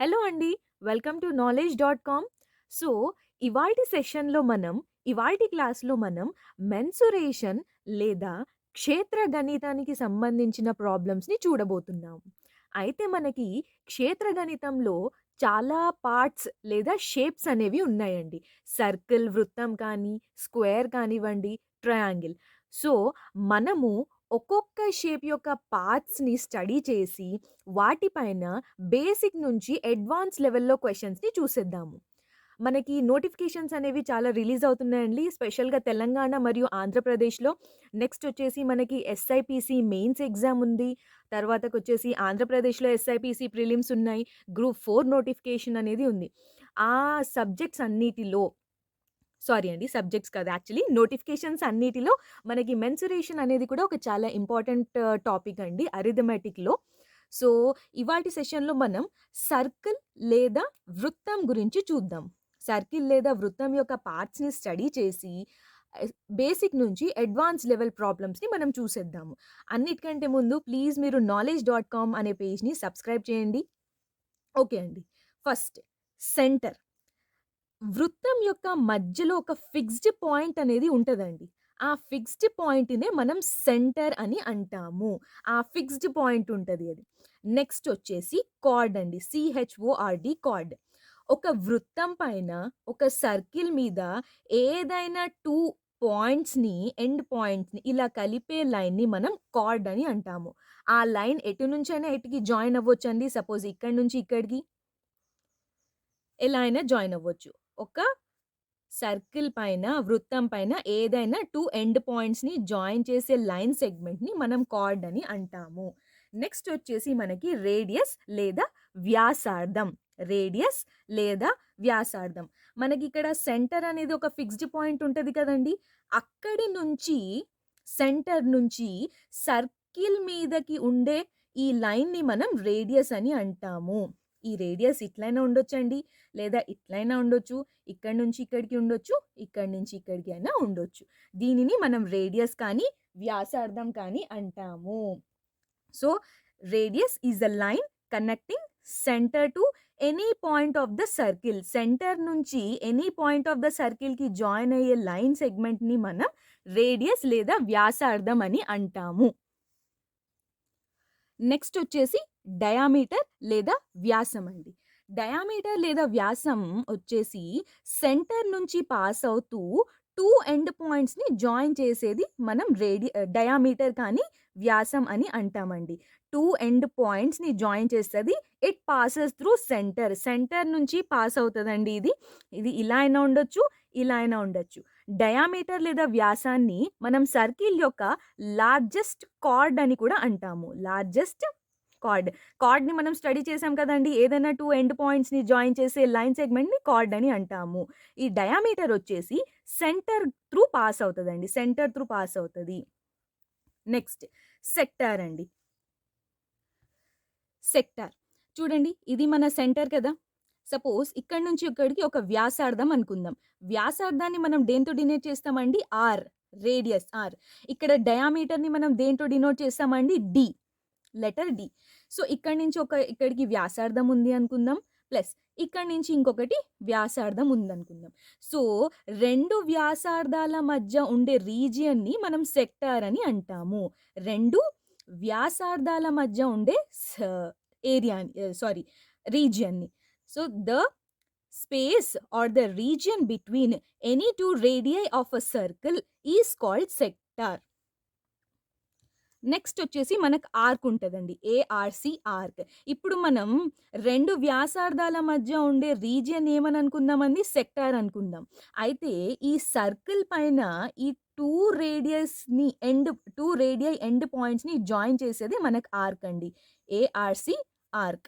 Hello అండి. Welcome to knowledge.com. So, ఇవాల్టి సెషన్‌లో ఇవాల్టి క్లాస్‌లో మనం మెన్సురేషన్ లేదా క్షేత్ర గణితానికి సంబంధించిన ప్రాబ్లమ్స్‌ని చూడబోతున్నాం. అయితే మనకి క్షేత్ర గణితంలో చాలా పార్ట్స్ లేదా షేప్స్ అనేవి ఉన్నాయండి. సర్కిల్, వృత్తం కానీ, స్క్వేర్ కానివ్వండి, ట్రయాంగిల్. సో, మనము ఒక్కొక్క షేప్ యొక్క పార్ట్స్‌ని స్టడీ చేసి వాటిపైన బేసిక్ నుంచి అడ్వాన్స్ లెవెల్‌లో క్వెషన్స్‌ని చూసేద్దాము. మనకి నోటిఫికేషన్స్ అనేవి చాలా రిలీజ్ అవుతున్నాయండి. స్పెషల్‌గా తెలంగాణ మరియు ఆంధ్రప్రదేశ్‌లో. నెక్స్ట్ వచ్చేసి మనకి ఎస్ఐపీసీ మెయిన్స్ ఎగ్జామ్ ఉంది. తర్వాతకొచ్చేసి ఆంధ్రప్రదేశ్‌లో ఎస్ఐపీసీ ప్రిలిమ్స్ ఉన్నాయి. గ్రూప్ 4 నోటిఫికేషన్ అనేది ఉంది. ఆ సబ్జెక్ట్స్ అన్నిటిలో సారీ అండి. సబ్జెక్ట్స్ కాదు యాక్చువల్లీ నోటిఫికేషన్స్ అన్నిటిలో మనకి మెన్సురేషన్ అనేది కూడా ఒక చాలా ఇంపార్టెంట్ టాపిక్ అండి అరిథమెటిక్‌లో. సో, ఇవాల్టి సెషన్‌లో మనం సర్కిల్ లేదా వృత్తం గురించి చూద్దాం. సర్కిల్ లేదా వృత్తం యొక్క పార్ట్స్‌ని స్టడీ చేసి బేసిక్ నుంచి అడ్వాన్స్ లెవెల్ ప్రాబ్లమ్స్‌ని మనం చూసేద్దాము. అన్నిటికంటే ముందు ప్లీజ్ మీరు knowledge.com అనే పేజ్‌ని సబ్స్క్రైబ్ చేయండి. ఓకే అండి. First centre. వృత్తం యొక్క మధ్యలో ఒక ఫిక్స్డ్ పాయింట్ అనేది ఉంటదండి. ఆ ఫిక్స్డ్ పాయింట్‌నే మనం సెంటర్ అని అంటాము. ఆ ఫిక్స్డ్ పాయింట్ ఉంటది అది. నెక్స్ట్ వచ్చేసి కార్డ్ అండి. CHORD card. ఒక వృత్తం పైన ఒక సర్కిల్ మీద ఏదైనా 2 పాయింట్స్‌ని ఎండ్ పాయింట్స్‌ని ఇలా కలిపే లైన్‌ని మనం కార్డ్ అని అంటాము. ఆ లైన్ ఎటు నుంచైనా ఎటుకి జాయిన్ అవ్వొచ్చండి. సపోజ్ ఇక్కడి నుంచి ఇక్కడికి ఎలా అయినా జాయిన్ అవ్వచ్చు. ఒక సర్కిల్ పైన, వృత్తం పైన ఏదైనా 2 ఎండ్ పాయింట్స్‌ని జాయిన్ చేసే లైన్ సెగ్మెంట్‌ని మనం కార్డ్ అని అంటాము. నెక్స్ట్ వచ్చేసి మనకి రేడియస్ లేదా వ్యాసార్థం. రేడియస్ లేదా వ్యాసార్థం. మనకిక్కడ సెంటర్ అనేది ఒక ఫిక్స్డ్ పాయింట్ ఉంటది కదండీ! అక్కడి నుంచి సెంటర్ నుంచి సర్కిల్ మీదకి ఉండే ఈ లైన్‌ని మనం రేడియస్ అని అంటాము. ఈ రేడియస్ ఇట్లైనా ఉండొచ్చండి. లేదా ఇట్లైనా ఉండొచ్చు. ఇక్కడి నుంచి ఇక్కడికి ఉండొచ్చు. ఇక్కడి నుంచి ఇక్కడికి అయినా ఉండొచ్చు. దీనిని మనం రేడియస్ కానీ, వ్యాసార్థం కానీ అంటాము. So, radius is the line connecting centre to any point of the circle. Centre నుంచి ఎనీ పాయింట్ ఆఫ్ ద సర్కిల్‌కి జాయిన్ అయ్యే లైన్ సెగ్మెంట్‌ని మనం రేడియస్ లేదా వ్యాసార్థం అని అంటాము. నెక్స్ట్ వచ్చేసి డయామీటర్ లేదా వ్యాసం అండి. డయామీటర్ లేదా వ్యాసం వచ్చేసి సెంటర్ నుంచి పాస్ అవుతూ 2 ఎండ్ పాయింట్స్‌ని జాయిన్ చేసేది మనం డయామీటర్ కానీ, వ్యాసం అని అంటామండి. 2 ఎండ్ పాయింట్స్‌ని జాయిన్ చేస్తది. It passes through centre. Centre నుంచి పాస్ అవుతదండి ఇది. ఇది ఇలా అయినా ఉండొచ్చు, ఇలా అయినా ఉండొచ్చు. డయామీటర్ లేదా వ్యాసాన్ని మనం సర్కిల్ యొక్క లార్జెస్ట్ కార్డ్ అని కూడా అంటాము. Largest card. కార్డ్‌ని మనం స్టడీ చేసాం కదండీ! ఏదైనా 2 ఎండ్ పాయింట్స్‌ని జాయిన్ చేసే లైన్ సెగ్మెంట్‌ని కార్డ్ అని అంటాము. ఈ డయామీటర్ వచ్చేసి సెంటర్ త్రూ పాస్ అవుతదండి. సెంటర్ త్రూ పాస్ అవుతది. నెక్స్ట్ సెక్టార్ అండి. సెక్టార్. చూడండి ఇది మన సెంటర్ కదా! సపోజ్ ఇక్కడి నుంచి ఇక్కడికి ఒక వ్యాసార్థం అనుకుందాం. వ్యాసార్థాన్ని మనం దేనితో డినోట్ చేస్తామండి? ఆర్. Radius R. ఇక్కడ డయామీటర్‌ని మనం దేనితో డినోట్ చేస్తామండి? డి. Letter D. సో, ఇక్కడి నుంచి ఇక్కడికి వ్యాసార్థం ఉంది అనుకుందాం. ప్లస్ ఇక్కడి నుంచి ఇంకొకటి వ్యాసార్థం ఉందనుకుందాం. సో, 2 వ్యాసార్థాల మధ్య ఉండే రీజియన్‌ని మనం సెక్టార్ అని అంటాము. 2 వ్యాసార్థాల మధ్య ఉండే ఏరియాని సారీ రీజియన్‌ని. So, the space or the region between any two radii of a circle is called sector. Next వచ్చేసి మనకు ఆర్క్ ఉంటదండి. ARC arc. ఇప్పుడు మనం 2 వ్యాసార్థాల మధ్య ఉండే రీజియన్ ఏమని అనుకుందామండి? సెక్టార్ అనుకుందాం. అయితే ఈ సర్కిల్ పైన ఈ 2 2 రేడియై ఎండ్ పాయింట్స్‌ని జాయిన్ చేసేది మనకు ఆర్క్ అండి. ARC arc.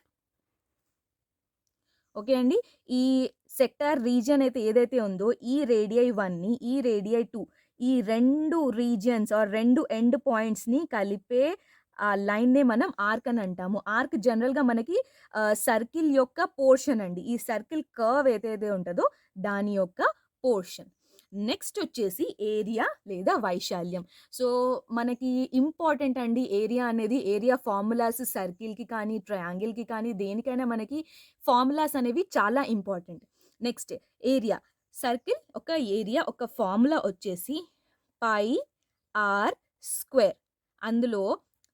ఓకే అండి. ఈ సెక్టార్ రీజియన్ అయితే ఏదైతే ఉందో ఈ రేడియై 1ని, ఈ రేడియై 2 ఈ 2 రీజియన్స్ ఆర్ 2 ఎండ్ పాయింట్స్‌ని కలిపే ఆ లైన్‌నే మనం ఆర్క్ అని అంటాము. ఆర్క్ జనరల్‌గా మనకి సర్కిల్ యొక్క పోర్షన్ అండి. ఈ సర్కిల్ కర్వ్ ఏదైతే ఉంటదో దాని యొక్క పోర్షన్. నెక్స్ట్ వచ్చేసి ఏరియా లేదా వైశాల్యం. సో, మనకి ఇంపార్టెంట్ అండి ఏరియా అనేది. ఏరియా ఫార్ములాస్ సర్కిల్‌కి కానీ, ట్రయాంగిల్‌కి కానీ దేనికైనా మనకి ఫార్ములాస్ అనేవి చాలా ఇంపార్టెంట్. Next area. సర్కిల్ ఒక ఏరియా ఒక ఫార్ములా వచ్చేసి పై ఆర్ స్క్వేర్. అందులో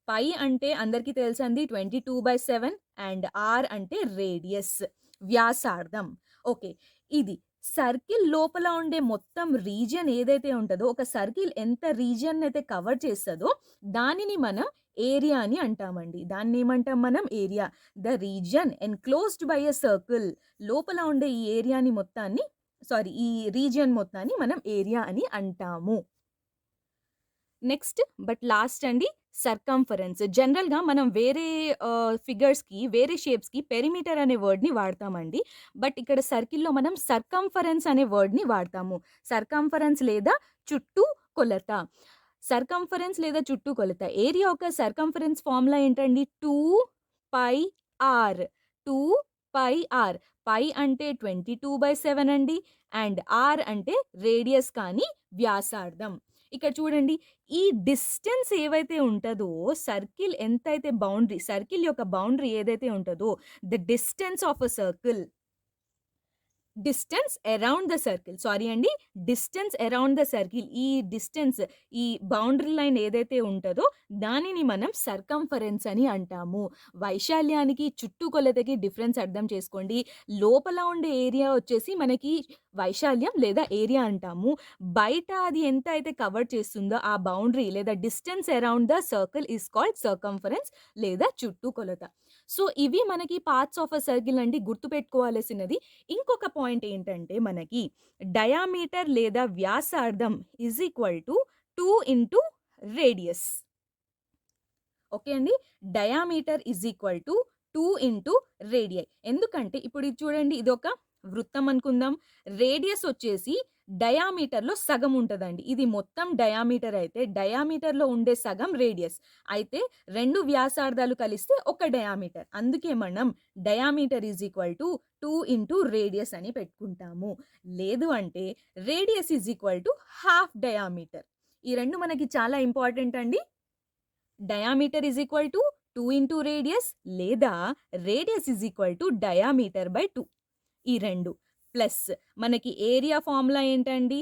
పై అంటే అందరికీ తెలుసండి 22/7 అండ్ ఆర్ అంటే రేడియస్ వ్యాసార్థం. ఓకే. ఇది సర్కిల్ లోపల ఉండే మొత్తం రీజియన్ ఏదైతే ఉంటదో, ఒక సర్కిల్ ఎంత రీజియన్ అయితే కవర్ చేస్తదో దానిని మనం ఏరియా అని అంటామండి. దాన్నేమంటాం మనం area. The region enclosed by a circle. లోపల ఉండే ఈ ఏరియాని మొత్తాన్ని ఈ రీజియన్ మొత్తాన్ని మనం ఏరియా అని అంటాము. నెక్స్ట్ బట్ లాస్ట్ అండి సర్కంఫరెన్స్. జనరల్‌గా మనం వేరే ఫిగర్స్‌కి, వేరే షేప్స్‌కి పెరిమీటర్ అనే వర్డ్‌ని వాడతామండి. బట్ ఇక్కడ సర్కిల్‌లో మనం సర్కంఫరెన్స్ అనే వర్డ్‌ని వాడతాము. సర్కంఫరెన్స్ లేదా చుట్టూ కొలత. సర్కంఫరెన్స్ లేదా చుట్టూ కొలత. ఏరియా యొక్క సర్కంఫరెన్స్ ఫార్ములా ఏంటండి? 2πr. 2πr. పై అంటే 22/7 అండి. అండ్ ఆర్ అంటే రేడియస్ కానీ వ్యాసార్థం. ఇక్కడ చూడండి ఈ డిస్టెన్స్ ఏవైతే ఉంటదో సర్కిల్ ఎంతైతే సర్కిల్ యొక్క బౌండరీ ఏదైతే ఉంటదో the distance of a circle distance around the circle. Sorry అండి. Distance around the circle. ఈ డిస్టెన్స్ ఈ బౌండరీ లైన్ ఏదైతే ఉంటదో దానిని మనం సర్కంఫరెన్స్ అని అంటాము. వైశాల్యానికి, చుట్టూ కొలతకి డిఫరెన్స్ అర్థం చేసుకోండి. లోపల ఉండే ఏరియా వచ్చేసి మనకి వైశాల్యం లేదా ఏరియా అంటాము. బయట అది ఎంత అయితే కవర్ చేస్తుందో ఆ బౌండరీ లేదా distance around the circle is called circumference లేదా చుట్టూ కొలత. సో, ఇవి మనకి పార్ట్స్ ఆఫ్ అ సర్కిల్ అండి గుర్తుపెట్టుకోవాల్సినది. ఇంకొక పాయింట్ ఏంటంటే మనకి డయామీటర్ లేదా వ్యాసార్థం is equal to 2 into radius. Okay అండి. Diameter is equal to 2 into radii. ఎందుకంటే ఇప్పుడు ఇది చూడండి ఇదొక వృత్తం అనుకుందాం. రేడియస్ వచ్చేసి డయామీటర్‌లో సగం ఉంటదండి. ఇది మొత్తం డయామీటర్ అయితే డయామీటర్‌లో ఉండే సగం రేడియస్. అయితే 2 వ్యాసార్థాలు కలిస్తే ఒక డయామీటర్. అందుకే మనం diameter is equal to 2 into radius అని పెట్టుకుంటాము. లేదు అంటే radius is equal to half diameter. ఈ 2 మనకి చాలా ఇంపార్టెంట్ అండి. Diameter is equal to 2 into radius లేదా radius is equal to diameter by 2. ఈ 2 ప్లస్ మనకి ఏరియా ఫార్ములా ఏంటండి?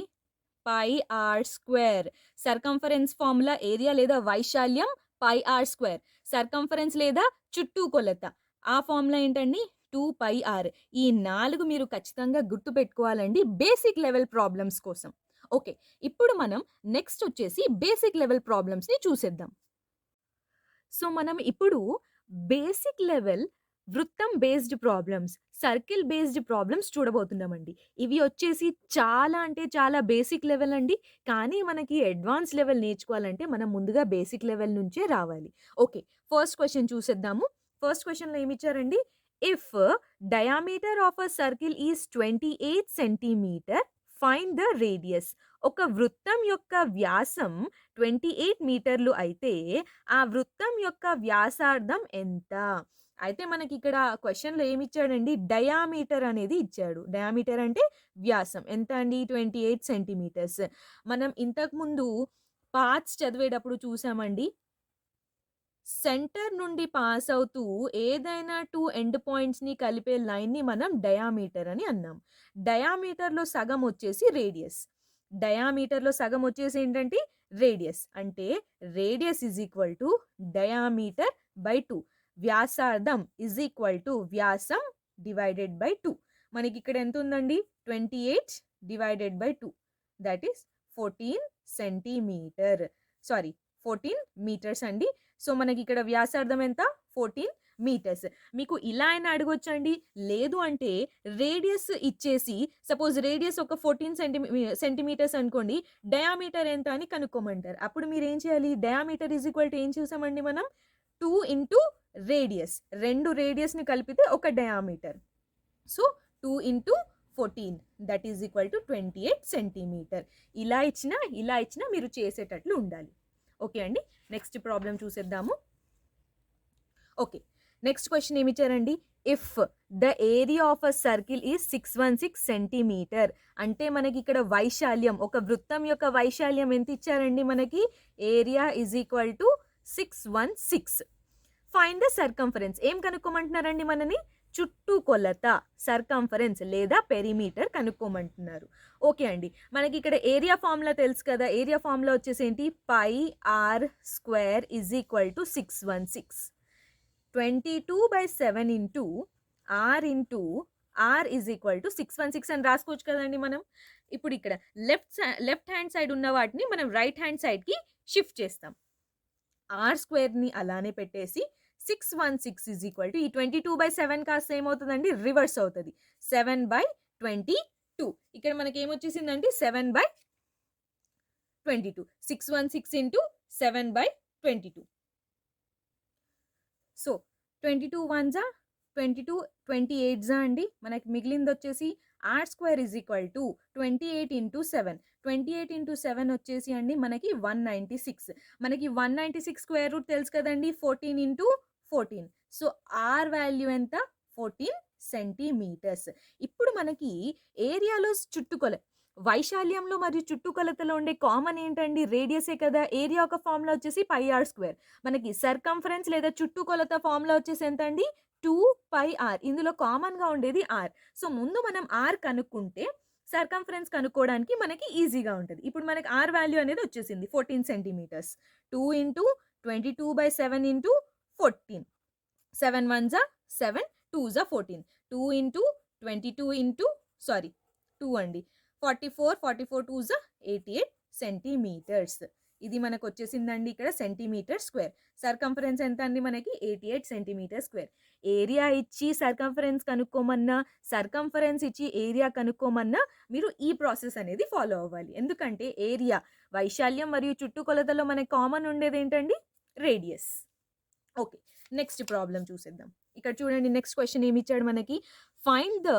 Pi r square. Circumference formula area లేదా వైశాల్యం పై ఆర్ స్క్వేర్. సర్కంఫరెన్స్ లేదా చుట్టూ కొలత ఆ ఫార్ములా ఏంటండి? 2πr. ఈ 4 మీరు ఖచ్చితంగా గుర్తుపెట్టుకోవాలండి బేసిక్ లెవెల్ ప్రాబ్లమ్స్ కోసం. ఓకే. ఇప్పుడు మనం నెక్స్ట్ వచ్చేసి బేసిక్ లెవెల్ ప్రాబ్లమ్స్‌ని చూసేద్దాం. సో, మనం ఇప్పుడు బేసిక్ లెవెల్ వృత్తం based problems, circle based problems చూడబోతున్నామండి. ఇవి వచ్చేసి చాలా అంటే చాలా బేసిక్ లెవెల్ అండి. కానీ మనకి అడ్వాన్స్ లెవెల్ నేర్చుకోవాలంటే మనం ముందుగా బేసిక్ లెవెల్ నుంచే రావాలి. ఓకే. ఫస్ట్ క్వెషన్ చూసేద్దాము. ఫస్ట్ క్వెషన్‌లో ఏమిచ్చారండి? If diameter of a circle is 28 centimetre find the radius. ఒక వృత్తం యొక్క వ్యాసం 28 మీటర్లు అయితే ఆ వృత్తం యొక్క వ్యాసార్థం ఎంత? అయితే మనకిక్కడ క్వెషన్‌లో ఏమిచ్చాడండి? డయామీటర్ అనేది ఇచ్చాడు. డయామీటర్ అంటే వ్యాసం. ఎంత అండి? 28 సెంటీమీటర్స్. మనం ఇంతకుముందు పార్ట్స్ చదివేటప్పుడు చూసామండి. సెంటర్ నుండి పాస్ అవుతూ ఏదైనా 2 ఎండ్ పాయింట్స్‌ని కలిపే లైన్‌ని మనం డయామీటర్ అని అన్నాం. డయామీటర్‌లో సగం వచ్చేసి రేడియస్. డయామీటర్‌లో సగం వచ్చేసి ఏంటంటే రేడియస్. అంటే radius is equal to diameter by 2. వ్యాసార్థం ఈజ్ ఈక్వల్ టు వ్యాసం డివైడెడ్ బై 2. మనకి ఇక్కడ ఎంత ఉందండి? 28 డివైడెడ్ బై 2 దట్ ఈస్ 14 సెంటీమీటర్. 14 మీటర్స్ అండి. సో, మనకి ఇక్కడ వ్యాసార్థం ఎంత? 14 మీటర్స్. మీకు ఇలా అయినా అడగొచ్చండి. లేదు అంటే రేడియస్ ఇచ్చేసి సపోజ్ రేడియస్ ఒక 14 సెంటీమీటర్స్ అనుకోండి. డయామీటర్ ఎంత అని కనుక్కోమంటారు. అప్పుడు మీరేం చేయాలి? డయామీటర్ ఈజ్ ఈక్వల్ టు ఏం చూసామండి మనం? 2 ఇంటూ రేడియస్. 2 రేడియస్‌ని కలిపితే ఒక diameter. So, 2 into 14 that is equal to 28 centimetre. ఇలా ఇచ్చినా మీరు చేసేటట్లు ఉండాలి. ఓకే అండి. నెక్స్ట్ ప్రాబ్లమ్ చూసేద్దాము. ఓకే. నెక్స్ట్ క్వెషన్ ఏమిచ్చారండి? If the area of a circle is 616 centimetre. అంటే మనకి ఇక్కడ వైశాల్యం, ఒక వృత్తం యొక్క వైశాల్యం ఎంత ఇచ్చారండి మనకి? Area is equal to 616. Find the circumference. ఏం కనుక్కోమంటున్నారండి మనని? చుట్టుకొలత, సర్కంఫరెన్స్ లేదా పెరిమీటర్ కనుక్కోమంటున్నారు. ఓకే అండి, మనకి ఇక్కడ ఏరియా ఫార్ములా తెలుసు కదా. ఏరియా ఫార్ములా వచ్చేసి ఏంటి? Pi r square is equal to 616. 22/7 into r is equal to 616 అని రాసుకోవచ్చు కదండి మనం. ఇప్పుడు ఇక్కడ లెఫ్ట్ హ్యాండ్ సైడ్ ఉన్న వాటిని మనం రైట్ హ్యాండ్ సైడ్కి షిఫ్ట్ చేస్తాం. ఆర్ స్క్వేర్ని అలానే పెట్టేసి 616 ఈజ్ ఈక్వల్ టు ఈ 22/7 కాస్త ఏమవుతుందండి? రివర్స్ అవుతుంది. 7/22. ఇక్కడ మనకి ఏమొచ్చేసిందండి? 7/22. 616 ఇంటూ 7/22. సో 22 1 జా 22, 28 జా అండి. మనకి మిగిలింది వచ్చేసి R square is equal to 28 into 7. 28 into 7 వచ్చేసి అండి మనకి 196. మనకి 196 స్క్వేర్ రూట్ తెలుసు కదండి, 14 ఇంటూ 14. సో ఆర్ వాల్యూ ఎంత? 14 సెంటీమీటర్స్. ఇప్పుడు మనకి ఏరియాలో వైశాల్యంలో మరియు చుట్టుకొలతలో ఉండే కామన్ ఏంటండి? రేడియసే కదా. ఏరియా ఒక ఫార్ములా వచ్చేసి పై ఆర్ స్క్వేర్. మనకి సర్కంఫరెన్స్ లేదా చుట్టుకొలత ఫార్ములా వచ్చేసి ఎంత అండి? 2πr. ఇందులో కామన్గా ఉండేది ఆర్. సో ముందు మనం ఆర్ కనుక్కుంటే సర్కంఫరెన్స్ కనుక్కోవడానికి మనకి ఈజీగా ఉంటుంది. ఇప్పుడు మనకి ఆర్ వాల్యూ అనేది వచ్చేసింది 14 సెంటీమీటర్స్. 2 into 22/7 into 14. 7 1 జా 7, 2 జా 14. 2 ఇంటూ 22 ఇంటూ 2 అండి 44, 2 జా 88 సెంటీమీటర్స్. ఇది మనకు వచ్చేసిందండి ఇక్కడ సెంటీమీటర్ స్క్వేర్. సర్కంఫరెన్స్ ఎంత అండి మనకి? 88 సెంటీమీటర్ స్క్వేర్. ఏరియా ఇచ్చి సర్కంఫరెన్స్ కనుక్కోమన్నా, సర్కంఫరెన్స్ ఇచ్చి ఏరియా కనుక్కోమన్నా మీరు ఈ ప్రాసెస్ అనేది ఫాలో అవ్వాలి. ఎందుకంటే ఏరియా, వైశాల్యం మరియు చుట్టుకొలతలో మనకి కామన్ ఉండేది ఏంటండి? రేడియస్. ఓకే, నెక్స్ట్ ప్రాబ్లం చూసేద్దాం. ఇక్కడ చూడండి, నెక్స్ట్ క్వశ్చన్ ఏమి ఇచ్చాడు మనకి? Find the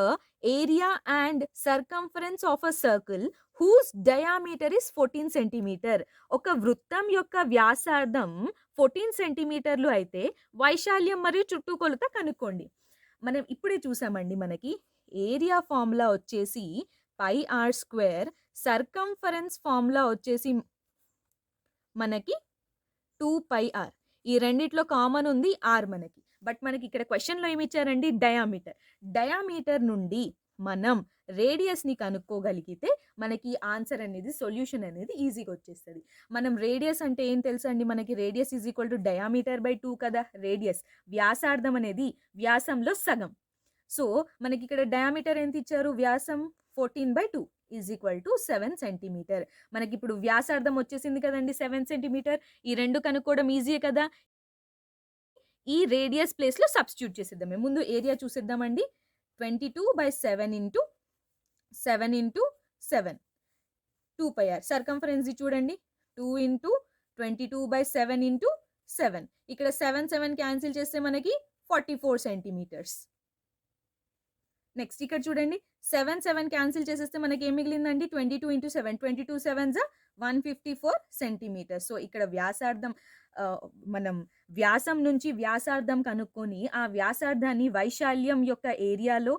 area and circumference of a circle whose diameter is 14 centimetre. ఒక వృత్తం యొక్క వ్యాసార్థం 14 సెంటీమీటర్లు అయితే వైశాల్యం మరియు చుట్టుకొలత కనుక్కోండి. మనం ఇప్పుడే చూసామండి, మనకి ఏరియా ఫార్ములా వచ్చేసి పై ఆర్ స్క్వేర్, సర్కంఫరెన్స్ ఫార్ములా వచ్చేసి మనకి 2πr. ఈ రెండిట్లో కామన్ ఉంది ఆర్ మనకి. బట్ మనకి ఇక్కడ క్వశ్చన్లో ఏమి ఇచ్చారండి? డయామీటర్. డయామీటర్ నుండి మనం రేడియస్ని కనుక్కోగలిగితే మనకి ఆన్సర్ అనేది, సొల్యూషన్ అనేది ఈజీగా వచ్చేస్తుంది. మనం రేడియస్ అంటే ఏం తెలుసు అండి మనకి? Radius is equal to diameter by 2 కదా. రేడియస్ వ్యాసార్థం అనేది వ్యాసంలో సగం. సో మనకి ఇక్కడ డయామీటర్ ఎంత ఇచ్చారు? వ్యాసం 14/2 ఈజ్ ఈక్వల్ టు 7 సెంటీమీటర్. మనకి ఇప్పుడు వ్యాసార్థం వచ్చేసింది కదండి 7 సెంటీమీటర్. ఈ రెండు కనుక్కోవడం ఈజీ కదా. ఈ రేడియస్ ప్లేస్లో సబ్స్టిట్యూట్ చేసేద్దాం. ముందు ఏరియా చూసేద్దామండి. 22/7 ఇంటూ 7 ఇంటూ 7, 2πr. సర్కంఫరెన్స్ చూడండి, 2 ఇంటూ 22/7 ఇంటూ 7. ఇక్కడ 7 7 క్యాన్సిల్ చేస్తే మనకి 44 సెంటీమీటర్స్. నెక్స్ట్ ఇక్కడ చూడండి, 7 7 క్యాన్సిల్ చేసేస్తే మనకి ఏం మిగిలిందండి? 22 ఇంటూ 7, 22 7 154 సెంటీమీటర్స్. సో ఇక్కడ వ్యాసార్థం, మనం వ్యాసం నుంచి వ్యాసార్థం కనుక్కొని ఆ వ్యాసార్థాన్ని వైశాల్యం యొక్క ఏరియాలో,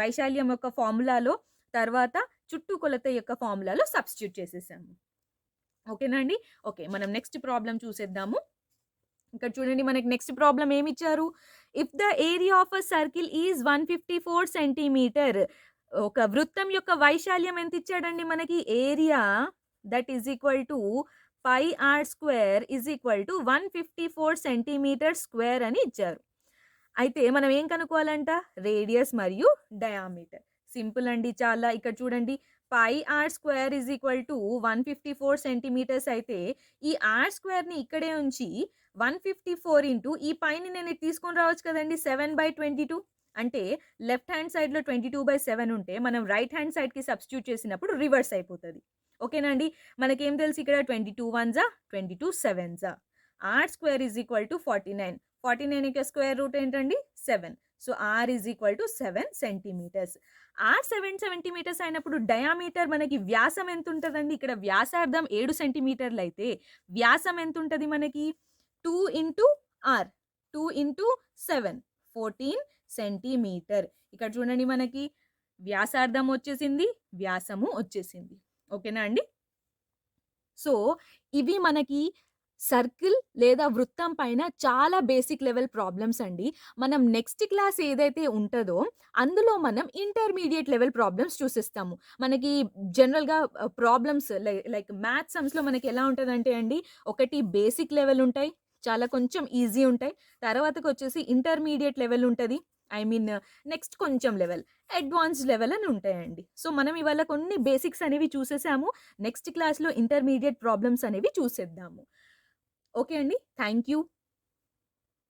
వైశాల్యం యొక్క ఫార్ములాలో, తర్వాత చుట్టుకొలత యొక్క ఫార్ములాలో సబ్స్టిట్యూట్ చేసేసాము. ఓకేనా అండి? ఓకే, మనం నెక్స్ట్ ప్రాబ్లం చూసేద్దాము. ఇక్కడ చూడండి, మనకి నెక్స్ట్ ప్రాబ్లం ఏమి ఇచ్చారు? If the area of a circle is 154 centimetre. ఒక వృత్తం యొక్క వైశాల్యం ఎంత ఇచ్చాడండి మనకి? Area that is equal to pi r square is equal to 154 centimetre square అని ఇచ్చారు. అయితే మనం ఏం కనుక్కోవాలంట? రేడియస్ మరియు డయామీటర్. సింపుల్ అండి చాలా. ఇక్కడ చూడండి, pi r square is equal to 154 centimetres అయితే ఈ ఆర్ స్క్వేర్ని ఇక్కడే ఉంచి 154 ఇంటూ ఈ పైని నేను తీసుకొని రావచ్చు కదండి 7/22. అంటే లెఫ్ట్ హ్యాండ్ సైడ్లో 22/7 ఉంటే మనం రైట్ హ్యాండ్ సైడ్కి సబ్స్టిట్యూట్ చేసినప్పుడు రివర్స్ అయిపోతుంది. ఓకేనా అండి? మనకేం తెలుసు ఇక్కడ? 22 1 22 7 R square is equal to 49. 49 యొక్క స్క్వేర్ రూట్ ఏంటండి? 7. So R is equal to 7 centimetres. R 7 centimetres అయినప్పుడు డయామీటర్ మనకి వ్యాసం ఎంత ఉంటుందండి? ఇక్కడ వ్యాసార్థం 7 సెంటీమీటర్లు అయితే వ్యాసం ఎంత ఉంటుంది మనకి? 2 ఇంటూ ఆర్, 2 ఇంటూ 7, 14 సెంటీమీటర్. ఇక్కడ చూడండి మనకి వ్యాసార్థం వచ్చేసింది, వ్యాసము వచ్చేసింది. ఓకేనా అండి? సో, ఇవి మనకి సర్కిల్ లేదా వృత్తం పైన చాలా బేసిక్ లెవెల్ ప్రాబ్లమ్స్ అండి. మనం నెక్స్ట్ క్లాస్ ఏదైతే ఉంటదో, అందులో మనం ఇంటర్మీడియేట్ లెవెల్ ప్రాబ్లమ్స్ చూసిస్తాము. మనకి జనరల్‌గా ప్రాబ్లమ్స్ లైక్ మ్యాథ్స్ సమ్స్‌లో మనకి ఎలా ఉంటదంటే అండి, ఒకటి బేసిక్ లెవెల్ ఉంటాయి. చాలా కొంచెం ఈజీ ఉంటాయి. తర్వాతకొచ్చేసి ఇంటర్మీడియేట్ లెవెల్ ఉంటది. ఐ మీన్ నెక్స్ట్ కొంచెం లెవెల్, అడ్వాన్స్డ్ లెవెల్ అని ఉంటాయండి. సో, మనం ఇవాళ కొన్ని బేసిక్స్ అనేవి చూసేసాము. నెక్స్ట్ క్లాస్‌లో ఇంటర్మీడియేట్ ప్రాబ్లమ్స్ అనేవి చూసేద్దాము. ఓకే అండి. Thank you.